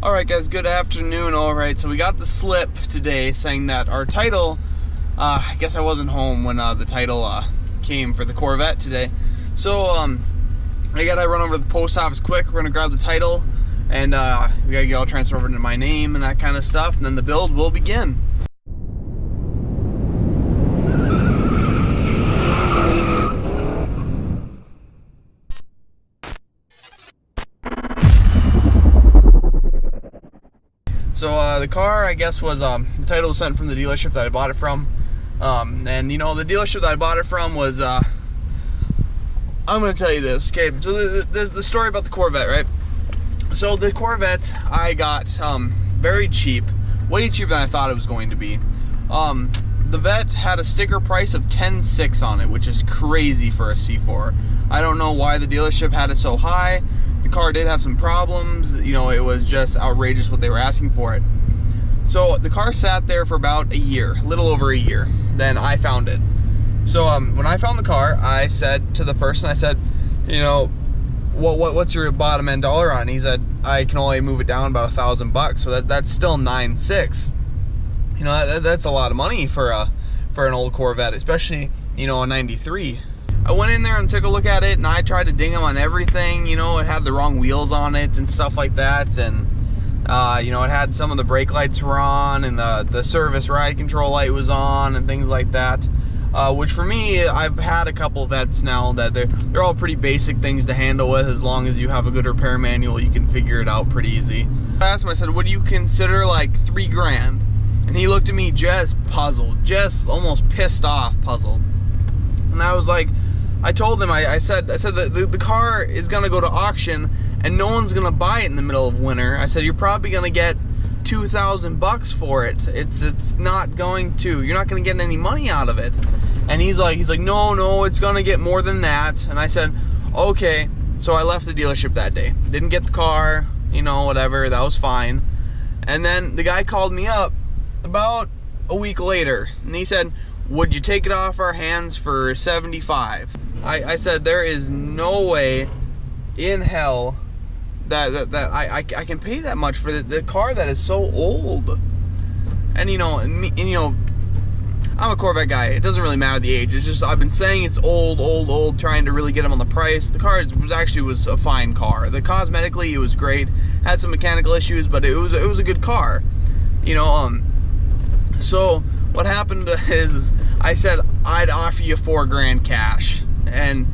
Alright guys, good afternoon. Alright, so we got the slip today saying that our title, I guess I wasn't home when the title came for the Corvette today. So I gotta run over to the post office quick. We're gonna grab the title and we gotta get all transferred over into my name and that kind of stuff, and then the build will begin. So the car, I guess, was the title was sent from the dealership that I bought it from, and you know, the dealership that I bought it from was I'm gonna tell you this. Okay, so the story about the Corvette, right? So the Corvette I got very cheap, way cheaper than I thought it was going to be. The Vet had a sticker price of $10,600 on it, which is crazy for a C4. I don't know why the dealership had it so high. The car did have some problems, you know, it was just outrageous what they were asking for it. So the car sat there for about a year, a little over a year. Then I found it. So when I found the car, I said to the person, I said, you know, what's your bottom end dollar on? He said, I can only move it down about $1,000, so that's still $9,600. You know, that's a lot of money for an old Corvette, especially, you know, a 93. I went in there and took a look at it, and I tried to ding them on everything. You know, it had the wrong wheels on it and stuff like that, and you know, it had some of the brake lights were on, and the service ride control light was on, and things like that. Which for me, I've had a couple Vets now that they're all pretty basic things to handle with. As long as you have a good repair manual, you can figure it out pretty easy. I asked him, I said, what do you consider like $3,000? And he looked at me just puzzled, just almost pissed off puzzled. And I was like, I told him, I said that the car is gonna go to auction and no one's gonna buy it in the middle of winter. I said, you're probably gonna get $2,000 for it. It's not going to, you're not gonna get any money out of it. And he's like, no, it's gonna get more than that. And I said, okay. So I left the dealership that day. Didn't get the car, you know, whatever, that was fine. And then the guy called me up about a week later, and he said, would you take it off our hands for $75? I said, there is no way in hell that I can pay that much for the car that is so old. And you know, I'm a Corvette guy. It doesn't really matter the age. It's just I've been saying it's old, trying to really get them on the price. The car was a fine car. The cosmetically, it was great. Had some mechanical issues, but it was a good car. You know, so what happened is I said I'd offer you $4,000 cash, and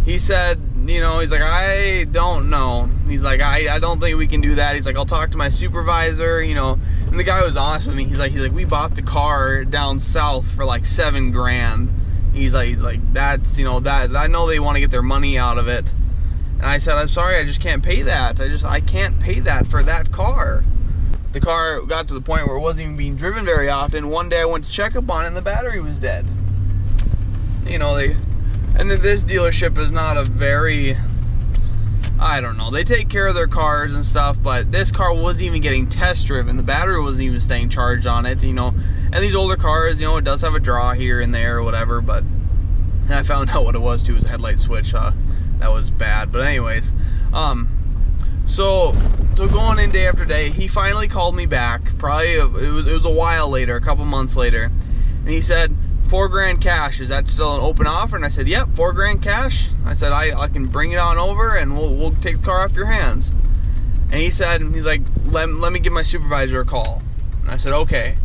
he said, you know, he's like, I don't know. He's like, I don't think we can do that. He's like, I'll talk to my supervisor, you know. And the guy was honest with me. He's like, we bought the car down south for like $7,000. He's like, that's, you know, that I know they want to get their money out of it. And I said, I'm sorry, I just can't pay that. I can't pay that for that car. The car got to the point where it wasn't even being driven very often. One day I went to check up on it and the battery was dead. You know, and then this dealership is not a very, I don't know, they take care of their cars and stuff, but this car wasn't even getting test driven. The battery wasn't even staying charged on it, you know. And these older cars, you know, it does have a draw here and there or whatever, but and I found out what it was too, was a headlight switch. That was bad. But anyways, so going in day after day, he finally called me back. Probably it was a while later, a couple months later, and he said, $4,000 cash. Is that still an open offer? And I said, yep, $4,000 cash. I said, I can bring it on over and we'll take the car off your hands. And he's like, let me give my supervisor a call. And I said, okay.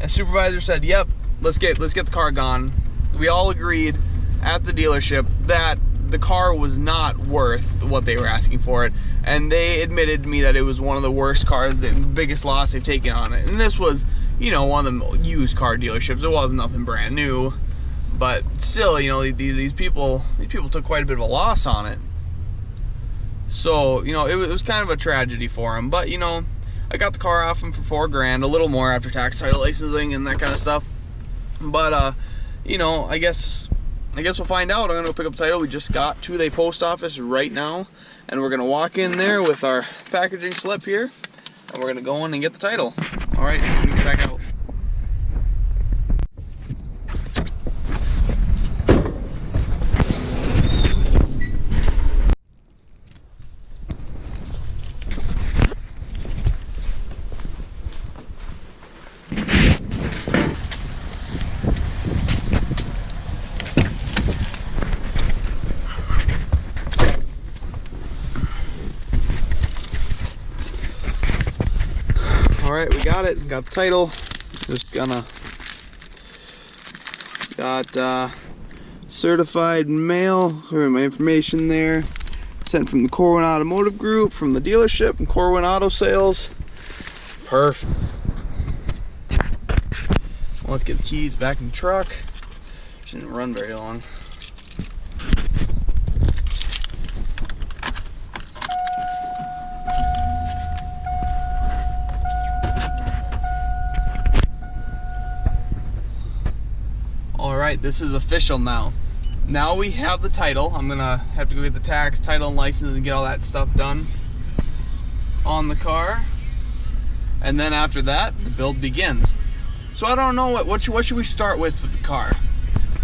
And supervisor said, yep, let's get the car gone. We all agreed at the dealership that the car was not worth what they were asking for it. And they admitted to me that it was one of the worst cars, the biggest loss they've taken on it. And this was, you know, one of the used car dealerships. It wasn't nothing brand new, but still, you know, these people took quite a bit of a loss on it. So, you know, it was kind of a tragedy for him. But, you know, I got the car off him for $4,000, a little more after tax, title, licensing, and that kind of stuff. But, you know, I guess we'll find out. I'm gonna go pick up the title. We just got to the post office right now, and we're gonna walk in there with our packaging slip here, and we're gonna go in and get the title. All right, so we can get back out. Alright, we got it. Got the title. Just gonna... Got certified mail. My information there. Sent from the Corvette Automotive Group, from the dealership, and Corvette Auto Sales. Perfect. Well, let's get the keys back in the truck. Shouldn't run very long. Alright, this is official now. Now we have the title. I'm gonna have to go get the tax, title, and license and get all that stuff done on the car. And then after that, the build begins. So I don't know what should we start with the car.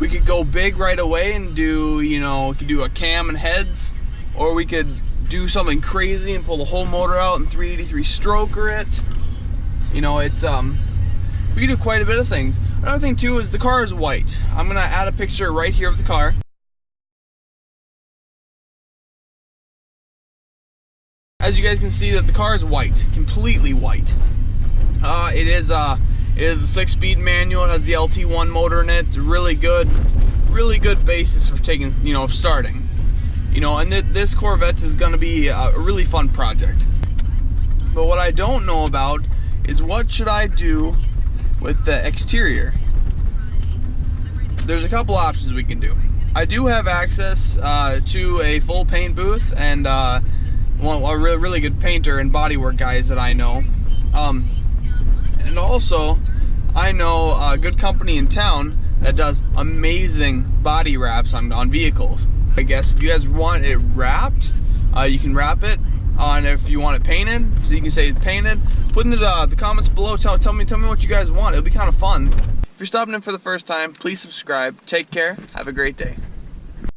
We could go big right away and do, you know, we could do a cam and heads, or we could do something crazy and pull the whole motor out and 383 stroker it. You know, it's we could do quite a bit of things. Another thing too is the car is white. I'm gonna add a picture right here of the car. As you guys can see, that the car is white, completely white. It is a 6-speed manual. It has the LT1 motor in it. It's really good basis for taking, you know, starting. You know, and this Corvette is gonna be a really fun project. But what I don't know about is what should I do with the exterior. There's a couple options we can do. I do have access to a full paint booth and a really good painter and bodywork guys that I know. And also, I know a good company in town that does amazing body wraps on vehicles. I guess if you guys want it wrapped, you can wrap it. And if you want it painted, so you can say painted, put in the comments below. Tell me what you guys want. It'll be kind of fun. If you're stopping in for the first time, please subscribe. Take care. Have a great day.